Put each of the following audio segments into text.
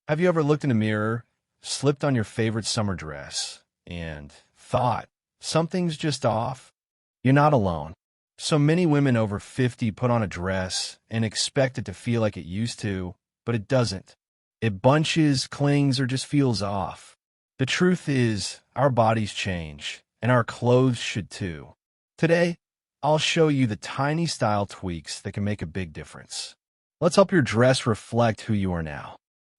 Have you ever looked in a mirror, slipped on your favorite summer dress, and thought, something's just off? You're not alone. So many women over 50 put on a dress and expect it to feel like it used to, but it doesn't. It bunches, clings, or just feels off. The truth is, our bodies change, and our clothes should too. Today, I'll show you the tiny style tweaks that can make a big difference. Let's help your dress reflect who you are now.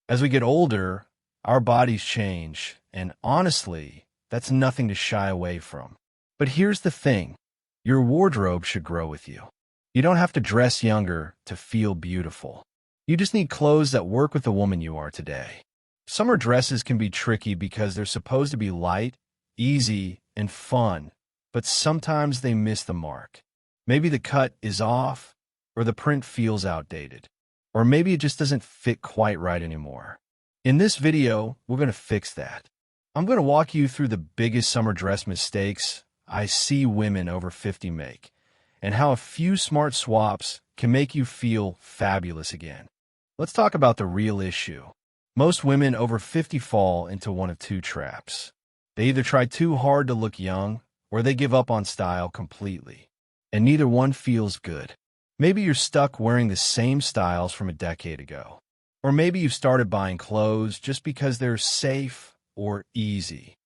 As we get older, our bodies change, and honestly, that's nothing to shy away from. But here's the thing, your wardrobe should grow with you. You don't have to dress younger to feel beautiful. You just need clothes that work with the woman you are today. Summer dresses can be tricky because they're supposed to be light, easy, and fun, but sometimes they miss the mark. Maybe the cut is off, or the print feels outdated. Or maybe it just doesn't fit quite right anymore. In this video, we're going to fix that. I'm going to walk you through the biggest summer dress mistakes I see women over 50 make, and how a few smart swaps can make you feel fabulous again. Let's talk about the real issue. Most women over 50 fall into one of two traps. They either try too hard to look young, or they give up on style completely. And neither one feels good. Maybe you're stuck wearing the same styles from a decade ago. Or maybe you've started buying clothes just because they're safe or easy.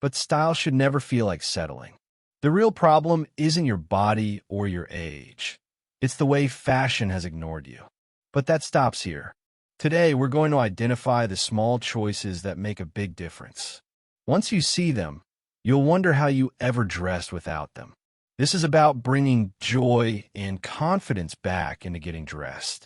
But style should never feel like settling. The real problem isn't your body or your age. It's the way fashion has ignored you. But that stops here. Today, we're going to identify the small choices that make a big difference. Once you see them, you'll wonder how you ever dressed without them. This is about bringing joy and confidence back into getting dressed.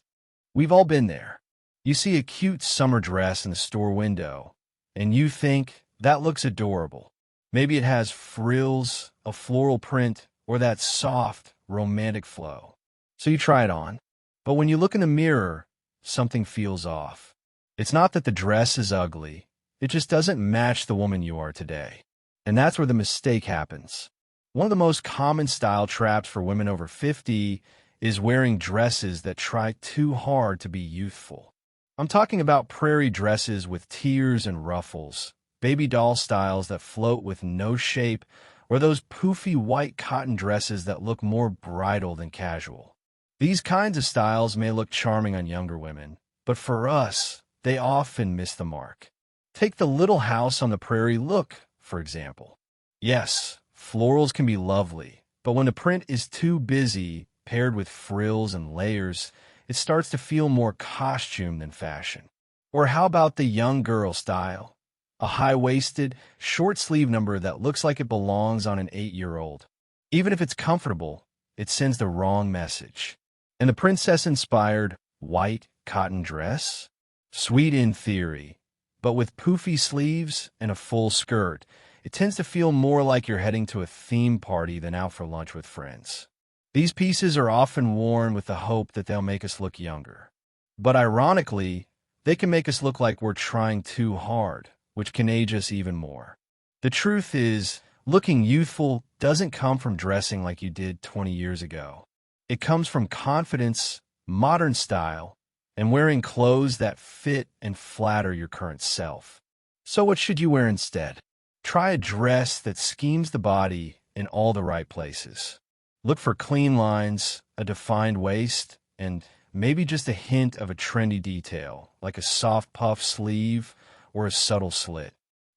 We've all been there. You see a cute summer dress in the store window, and you think, that looks adorable. Maybe it has frills, a floral print, or that soft, romantic flow. So you try it on. But when you look in the mirror, something feels off. It's not that the dress is ugly. It just doesn't match the woman you are today. And that's where the mistake happens. One of the most common style traps for women over 50 is wearing dresses that try too hard to be youthful. I'm talking about prairie dresses with tiers and ruffles, baby doll styles that float with no shape, or those poofy white cotton dresses that look more bridal than casual. These kinds of styles may look charming on younger women, but for us, they often miss the mark. Take the Little House on the Prairie look, for example. Yes, florals can be lovely, but when the print is too busy, paired with frills and layers, it starts to feel more costume than fashion. Or how about the young girl style? A high-waisted, short-sleeve number that looks like it belongs on an 8-year-old. Even if it's comfortable, it sends the wrong message. And the princess-inspired white cotton dress? Sweet in theory, but with poofy sleeves and a full skirt, it tends to feel more like you're heading to a theme party than out for lunch with friends. These pieces are often worn with the hope that they'll make us look younger. But ironically, they can make us look like we're trying too hard, which can age us even more. The truth is, looking youthful doesn't come from dressing like you did 20 years ago. It comes from confidence, modern style, and wearing clothes that fit and flatter your current self. So what should you wear instead? Try a dress that schemes the body in all the right places. Look for clean lines, a defined waist, and maybe just a hint of a trendy detail, like a soft puff sleeve or a subtle slit.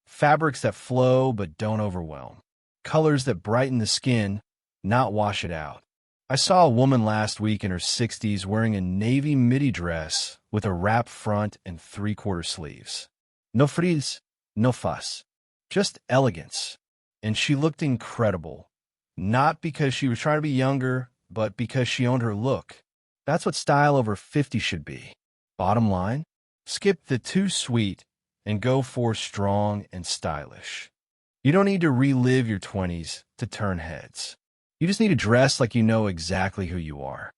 Fabrics that flow but don't overwhelm. Colors that brighten the skin, not wash it out. I saw a woman last week in her 60s wearing a navy midi dress with a wrap front and 3/4 sleeves. No frills, no fuss. Just elegance. And she looked incredible. Not because she was trying to be younger, but because she owned her look. That's what style over 50 should be. Bottom line, skip the too sweet and go for strong and stylish. You don't need to relive your 20s to turn heads. You just need to dress like you know exactly who you are.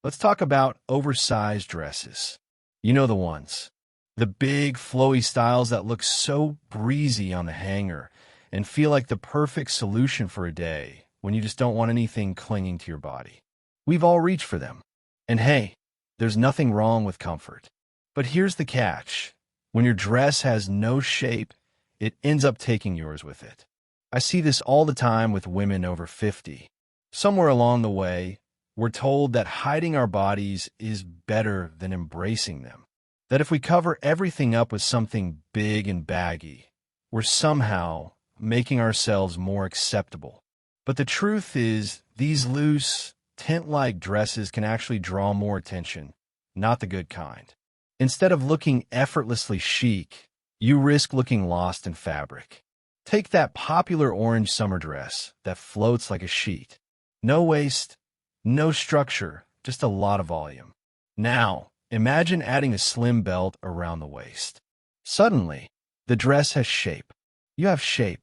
Let's talk about oversized dresses. You know the ones. The big, flowy styles that look so breezy on the hanger and feel like the perfect solution for a day when you just don't want anything clinging to your body. We've all reached for them. And hey, there's nothing wrong with comfort. But here's the catch. When your dress has no shape, it ends up taking yours with it. I see this all the time with women over 50. Somewhere along the way, we're told that hiding our bodies is better than embracing them. That if we cover everything up with something big and baggy, we're somehow making ourselves more acceptable. But the truth is, these loose, tent-like dresses can actually draw more attention, not the good kind. Instead of looking effortlessly chic, you risk looking lost in fabric. Take that popular orange summer dress that floats like a sheet. No waist, no structure, just a lot of volume. Now, imagine adding a slim belt around the waist. Suddenly, the dress has shape. You have shape,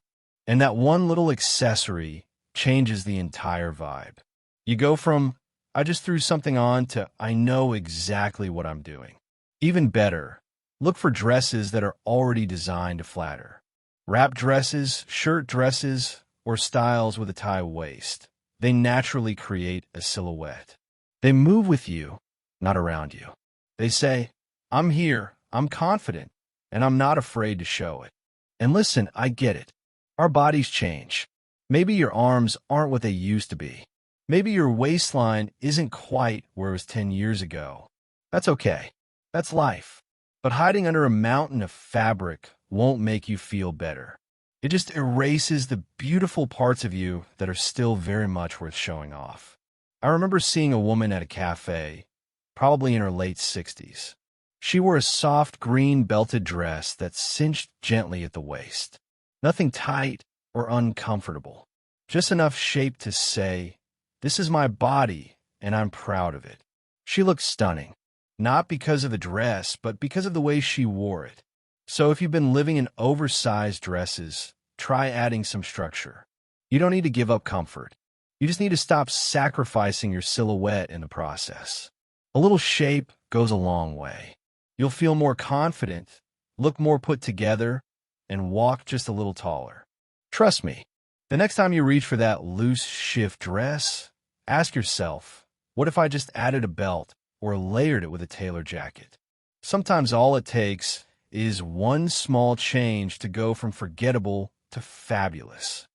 and that one little accessory changes the entire vibe. You go from, I just threw something on, to I know exactly what I'm doing. Even better, look for dresses that are already designed to flatter. Wrap dresses, shirt dresses, or styles with a tie waist. They naturally create a silhouette. They move with you, not around you. They say, I'm here, I'm confident, and I'm not afraid to show it. And listen, I get it. Our bodies change. Maybe your arms aren't what they used to be. Maybe your waistline isn't quite where it was 10 years ago. That's okay. That's life. But hiding under a mountain of fabric won't make you feel better. It just erases the beautiful parts of you that are still very much worth showing off. I remember seeing a woman at a cafe, probably in her late 60s. She wore a soft green belted dress that cinched gently at the waist. Nothing tight or uncomfortable. Just enough shape to say, this is my body and I'm proud of it. She looked stunning, not because of the dress, but because of the way she wore it. So if you've been living in oversized dresses, try adding some structure. You don't need to give up comfort. You just need to stop sacrificing your silhouette in the process. A little shape goes a long way. You'll feel more confident, look more put together, and walk just a little taller. Trust me, the next time you reach for that loose shift dress, ask yourself, what if I just added a belt or layered it with a tailored jacket? Sometimes all it takes is one small change to go from forgettable to fabulous.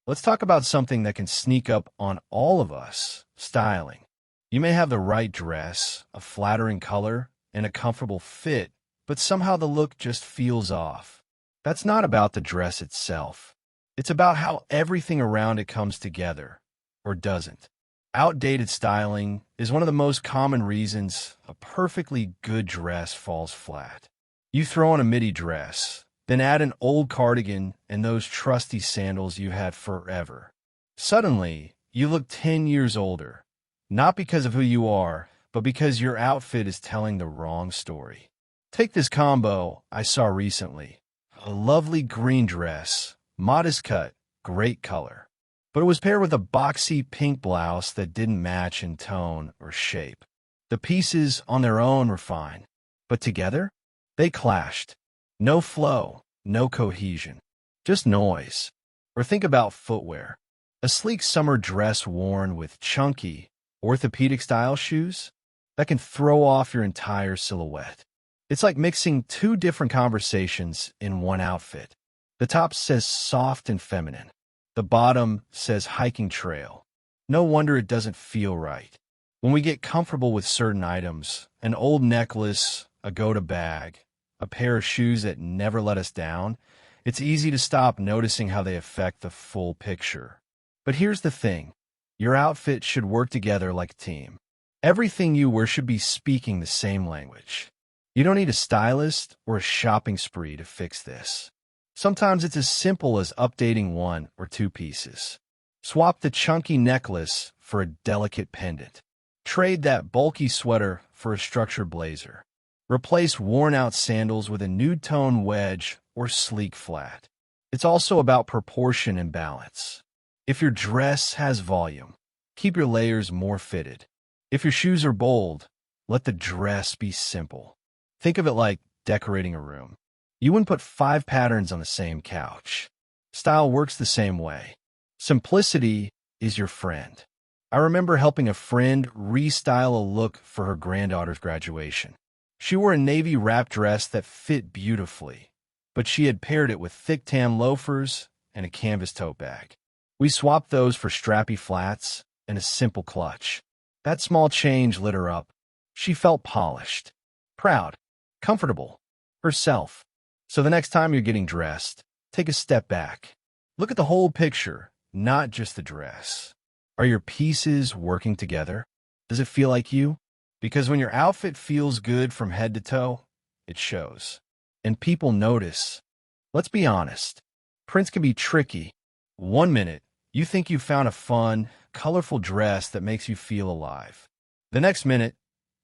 Let's talk about something that can sneak up on all of us, styling. You may have the right dress, a flattering color, and a comfortable fit, but somehow the look just feels off. That's not about the dress itself. It's about how everything around it comes together, or doesn't. Outdated styling is one of the most common reasons a perfectly good dress falls flat. You throw on a midi dress, then add an old cardigan and those trusty sandals you had forever. Suddenly, you look 10 years older, not because of who you are, but because your outfit is telling the wrong story. Take this combo I saw recently. A lovely green dress, modest cut, great color. But it was paired with a boxy pink blouse that didn't match in tone or shape. The pieces on their own were fine, but together, they clashed. No flow, no cohesion, just noise. Or think about footwear. A sleek summer dress worn with chunky, orthopedic-style shoes that can throw off your entire silhouette. It's like mixing two different conversations in one outfit. The top says soft and feminine. The bottom says hiking trail. No wonder it doesn't feel right. When we get comfortable with certain items, an old necklace, a go-to bag, a pair of shoes that never let us down, it's easy to stop noticing how they affect the full picture. But here's the thing. Your outfit should work together like a team. Everything you wear should be speaking the same language. You don't need a stylist or a shopping spree to fix this. Sometimes it's as simple as updating one or two pieces. Swap the chunky necklace for a delicate pendant. Trade that bulky sweater for a structured blazer. Replace worn-out sandals with a nude-tone wedge or sleek flat. It's also about proportion and balance. If your dress has volume, keep your layers more fitted. If your shoes are bold, let the dress be simple. Think of it like decorating a room. You wouldn't put 5 patterns on the same couch. Style works the same way. Simplicity is your friend. I remember helping a friend restyle a look for her granddaughter's graduation. She wore a navy wrap dress that fit beautifully, but she had paired it with thick tan loafers and a canvas tote bag. We swapped those for strappy flats and a simple clutch. That small change lit her up. She felt polished, proud, comfortable, herself. So the next time you're getting dressed, take a step back. Look at the whole picture, not just the dress. Are your pieces working together? Does it feel like you? Because when your outfit feels good from head to toe, it shows. And people notice. Let's be honest. Prints can be tricky. One minute, you think you found a fun, colorful dress that makes you feel alive. The next minute,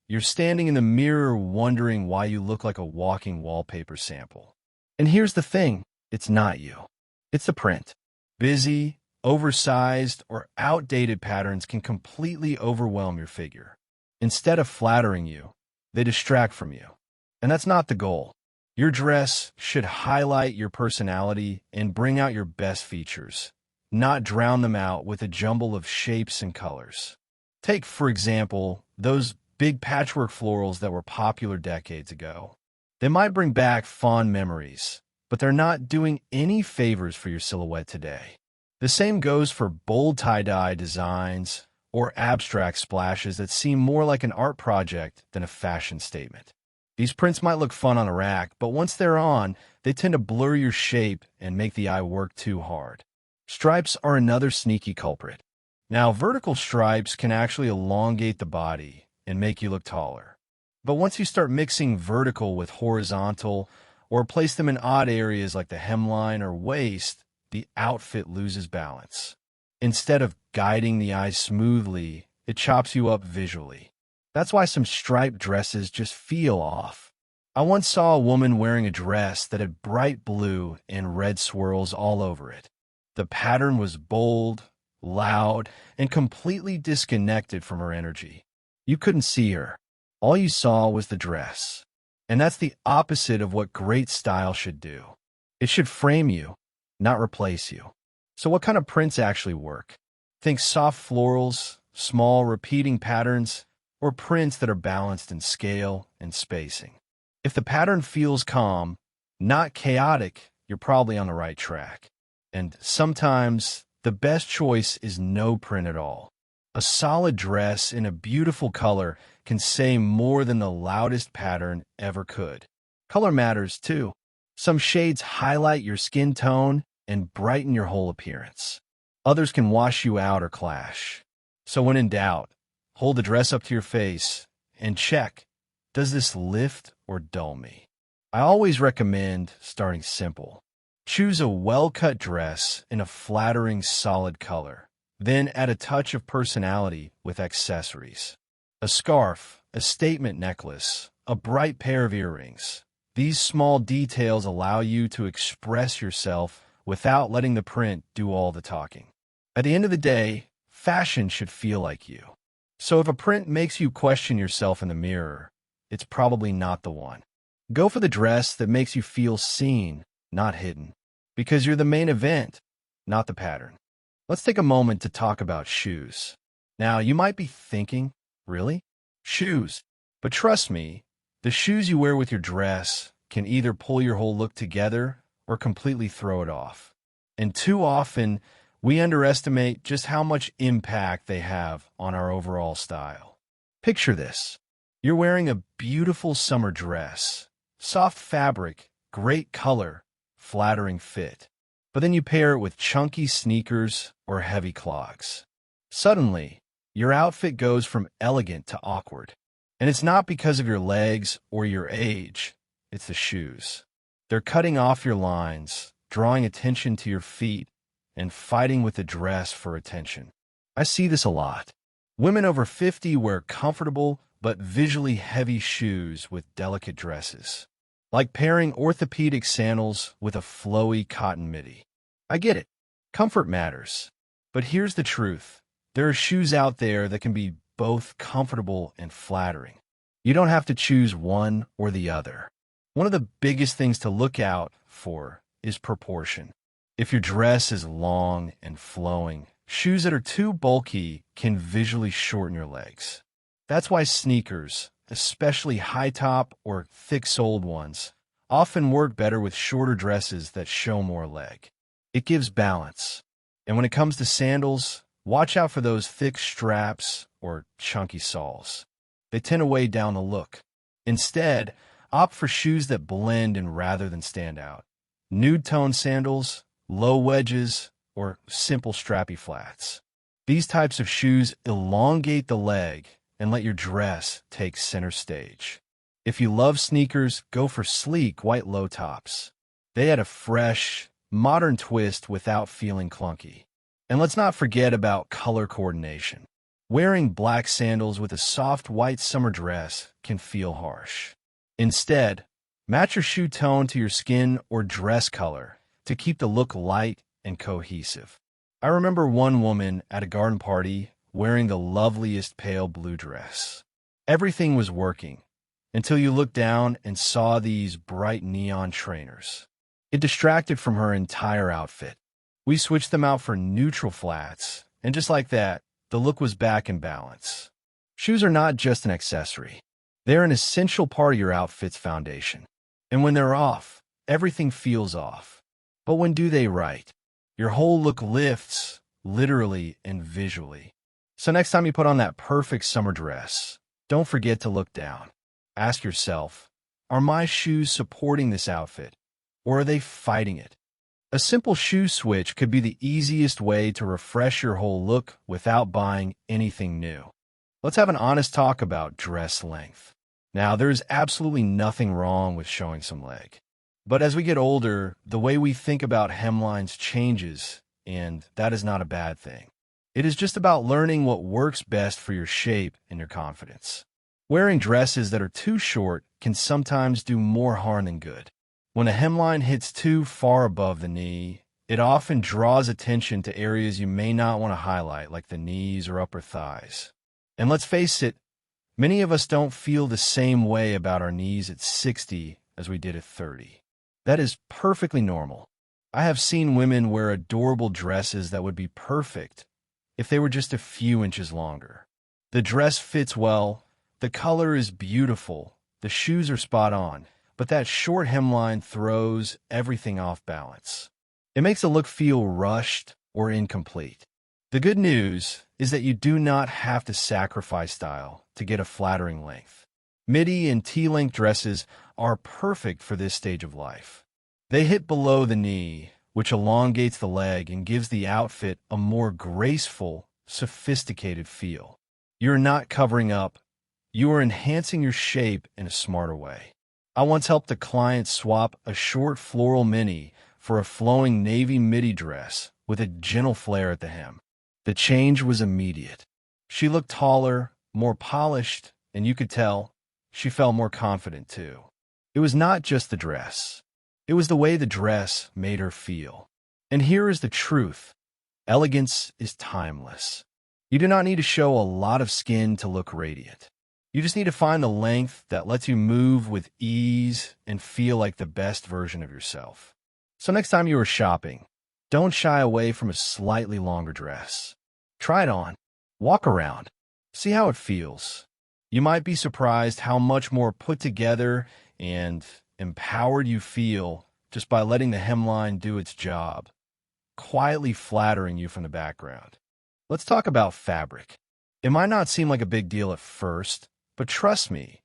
you're standing in the mirror wondering why you look like a walking wallpaper sample. And here's the thing, it's not you. It's the print. Busy, oversized, or outdated patterns can completely overwhelm your figure. Instead of flattering you, they distract from you. And that's not the goal. Your dress should highlight your personality and bring out your best features, not drown them out with a jumble of shapes and colors. Take, for example, those big patchwork florals that were popular decades ago. They might bring back fond memories, but they're not doing any favors for your silhouette today. The same goes for bold tie-dye designs or abstract splashes that seem more like an art project than a fashion statement. These prints might look fun on a rack, but once they're on, they tend to blur your shape and make the eye work too hard. Stripes are another sneaky culprit. Now, vertical stripes can actually elongate the body and make you look taller. But once you start mixing vertical with horizontal or place them in odd areas like the hemline or waist, the outfit loses balance. Instead of guiding the eye smoothly, it chops you up visually. That's why some striped dresses just feel off. I once saw a woman wearing a dress that had bright blue and red swirls all over it. The pattern was bold, loud, and completely disconnected from her energy. You couldn't see her. All you saw was the dress. And that's the opposite of what great style should do. It should frame you, not replace you. So what kind of prints actually work? Think soft florals, small repeating patterns, or prints that are balanced in scale and spacing. If the pattern feels calm, not chaotic, you're probably on the right track. And sometimes the best choice is no print at all. A solid dress in a beautiful color can say more than the loudest pattern ever could. Color matters too. Some shades highlight your skin tone and brighten your whole appearance. Others can wash you out or clash. So when in doubt, hold the dress up to your face and check, does this lift or dull me? I always recommend starting simple. Choose a well-cut dress in a flattering, solid color. Then add a touch of personality with accessories. A scarf, a statement necklace, a bright pair of earrings. These small details allow you to express yourself without letting the print do all the talking. At the end of the day, fashion should feel like you. So if a print makes you question yourself in the mirror, it's probably not the one. Go for the dress that makes you feel seen, not hidden, because you're the main event, not the pattern. Let's take a moment to talk about shoes. Now, you might be thinking, really? Shoes? But trust me, the shoes you wear with your dress can either pull your whole look together or completely throw it off. And too often, we underestimate just how much impact they have on our overall style. Picture this. You're wearing a beautiful summer dress, soft fabric, great color, flattering fit. But then you pair it with chunky sneakers or heavy clogs. Suddenly, your outfit goes from elegant to awkward. And it's not because of your legs or your age, it's the shoes. They're cutting off your lines, drawing attention to your feet, and fighting with the dress for attention. I see this a lot. Women over 50 wear comfortable but visually heavy shoes with delicate dresses, like pairing orthopedic sandals with a flowy cotton midi. I get it. Comfort matters. But here's the truth. There are shoes out there that can be both comfortable and flattering. You don't have to choose one or the other. One of the biggest things to look out for is proportion. If your dress is long and flowing, shoes that are too bulky can visually shorten your legs. That's why sneakers, especially high-top or thick-soled ones, often work better with shorter dresses that show more leg. It gives balance. And when it comes to sandals, watch out for those thick straps or chunky soles. They tend to weigh down the look. Instead, opt for shoes that blend in rather than stand out. Nude-tone sandals, low wedges, or simple strappy flats. These types of shoes elongate the leg and let your dress take center stage. If you love sneakers, go for sleek white low tops. They add a fresh, modern twist without feeling clunky. And let's not forget about color coordination. Wearing black sandals with a soft white summer dress can feel harsh. Instead, match your shoe tone to your skin or dress color to keep the look light and cohesive. I remember one woman at a garden party wearing the loveliest pale blue dress. Everything was working until you looked down and saw these bright neon trainers. It distracted from her entire outfit. We switched them out for neutral flats, and just like that, the look was back in balance. Shoes are not just an accessory. They're an essential part of your outfit's foundation. And when they're off, everything feels off. But when do they right? Your whole look lifts, literally and visually. So next time you put on that perfect summer dress, don't forget to look down. Ask yourself, are my shoes supporting this outfit, or are they fighting it? A simple shoe switch could be the easiest way to refresh your whole look without buying anything new. Let's have an honest talk about dress length. Now, there's absolutely nothing wrong with showing some leg. But as we get older, the way we think about hemlines changes, and that is not a bad thing. It is just about learning what works best for your shape and your confidence. Wearing dresses that are too short can sometimes do more harm than good. When a hemline hits too far above the knee, it often draws attention to areas you may not want to highlight, like the knees or upper thighs. And let's face it, many of us don't feel the same way about our knees at 60 as we did at 30. That is perfectly normal. I have seen women wear adorable dresses that would be perfect if they were just a few inches longer. The dress fits well, the color is beautiful, the shoes are spot on, but that short hemline throws everything off balance. It makes the look feel rushed or incomplete. The good news is that you do not have to sacrifice style to get a flattering length. Midi and T-length dresses are perfect for this stage of life. They hit below the knee, which elongates the leg and gives the outfit a more graceful, sophisticated feel. You're not covering up, you are enhancing your shape in a smarter way. I once helped a client swap a short floral mini for a flowing navy midi dress with a gentle flare at the hem. The change was immediate. She looked taller, more polished, and you could tell she felt more confident too. It was not just the dress. It was the way the dress made her feel. And here is the truth. Elegance is timeless. You do not need to show a lot of skin to look radiant. You just need to find the length that lets you move with ease and feel like the best version of yourself. So next time you are shopping, don't shy away from a slightly longer dress. Try it on. Walk around. See how it feels. You might be surprised how much more put together and empowered you feel just by letting the hemline do its job, quietly flattering you from the background. Let's talk about fabric. It might not seem like a big deal at first, but trust me,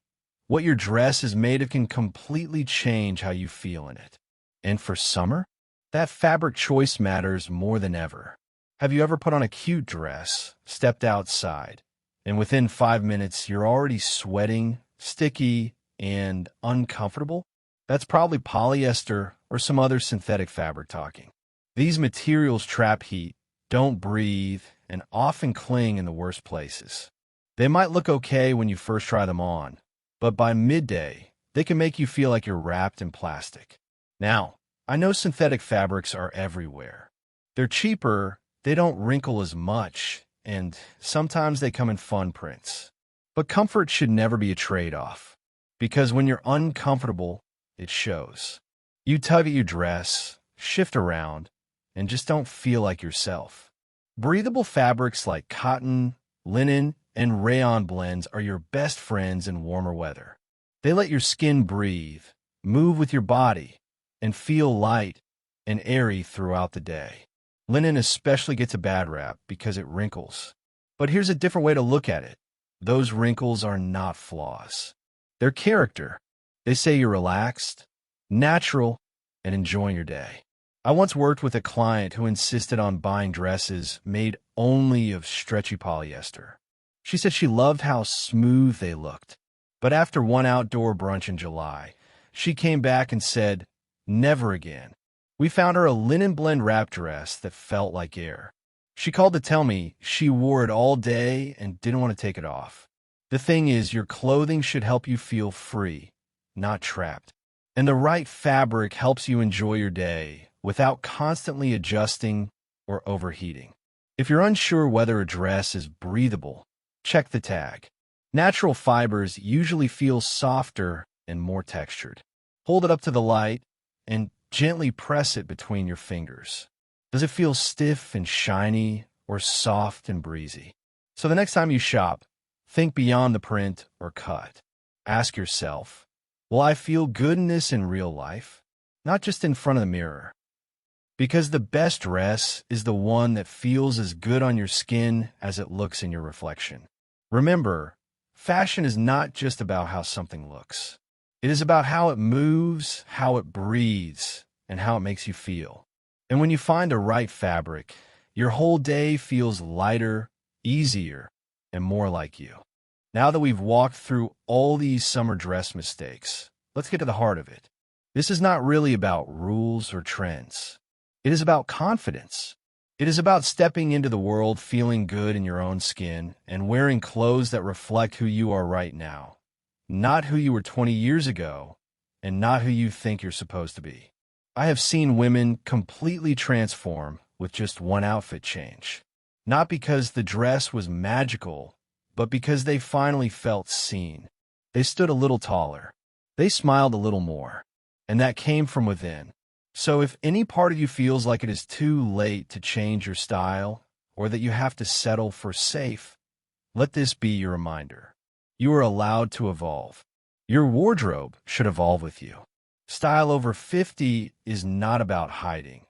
what your dress is made of can completely change how you feel in it. And for summer, that fabric choice matters more than ever. Have you ever put on a cute dress, stepped outside, and within 5 minutes you're already sweating, sticky, and uncomfortable? That's probably polyester or some other synthetic fabric talking. These materials trap heat, don't breathe, and often cling in the worst places. They might look okay when you first try them on, but by midday, they can make you feel like you're wrapped in plastic. Now, I know synthetic fabrics are everywhere. They're cheaper, they don't wrinkle as much, and sometimes they come in fun prints. But comfort should never be a trade-off, because when you're uncomfortable, it shows. You tug at your dress, shift around, and just don't feel like yourself. Breathable fabrics like cotton, linen, and rayon blends are your best friends in warmer weather. They let your skin breathe, move with your body, and feel light and airy throughout the day. Linen especially gets a bad rap because it wrinkles. But here's a different way to look at it. Those wrinkles are not flaws. They're character. They say you're relaxed, natural, and enjoying your day. I once worked with a client who insisted on buying dresses made only of stretchy polyester. She said she loved how smooth they looked. But after one outdoor brunch in July, she came back and said, "Never again." We found her a linen blend wrap dress that felt like air. She called to tell me she wore it all day and didn't want to take it off. The thing is, your clothing should help you feel free, not trapped. And the right fabric helps you enjoy your day without constantly adjusting or overheating. If you're unsure whether a dress is breathable, check the tag. Natural fibers usually feel softer and more textured. Hold it up to the light and gently press it between your fingers. Does it feel stiff and shiny or soft and breezy? So the next time you shop, think beyond the print or cut. Ask yourself, will I feel good in this in real life? Not just in front of the mirror. Because the best dress is the one that feels as good on your skin as it looks in your reflection. Remember, fashion is not just about how something looks. It is about how it moves, how it breathes, and how it makes you feel. And when you find the right fabric, your whole day feels lighter, easier, and more like you. Now that we've walked through all these summer dress mistakes, let's get to the heart of it. This is not really about rules or trends. It is about confidence. It is about stepping into the world feeling good in your own skin and wearing clothes that reflect who you are right now, not who you were 20 years ago, and not who you think you're supposed to be. I have seen women completely transform with just one outfit change. Not because the dress was magical, but because they finally felt seen. They stood a little taller. They smiled a little more. And that came from within. So if any part of you feels like it is too late to change your style, or that you have to settle for safe, let this be your reminder. You are allowed to evolve. Your wardrobe should evolve with you. Style over 50 is not about hiding.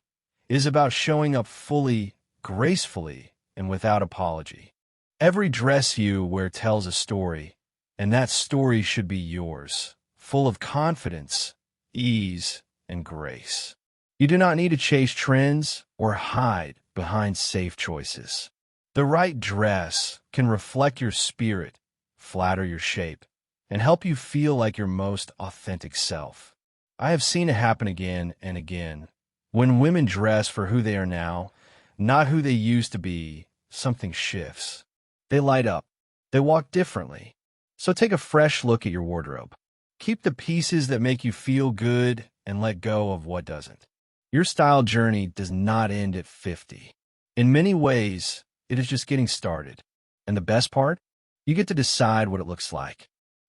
It is about showing up fully, gracefully, and without apology. Every dress you wear tells a story, and that story should be yours, full of confidence, ease, and grace. You do not need to chase trends or hide behind safe choices. The right dress can reflect your spirit, flatter your shape, and help you feel like your most authentic self. I have seen it happen again and again. When women dress for who they are now, not who they used to be, something shifts. They light up. They walk differently. So take a fresh look at your wardrobe. Keep the pieces that make you feel good and let go of what doesn't. Your style journey does not end at 50. In many ways, it is just getting started. And the best part? You get to decide what it looks like.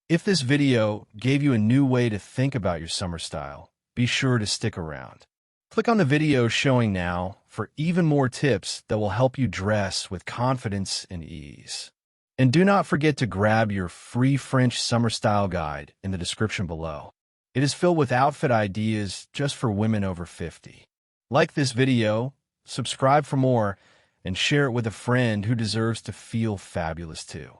If this video gave you a new way to think about your summer style, be sure to stick around. Click on the video showing now for even more tips that will help you dress with confidence and ease. And do not forget to grab your free French summer style guide in the description below. It is filled with outfit ideas just for women over 50. Like this video, subscribe for more, and share it with a friend who deserves to feel fabulous too.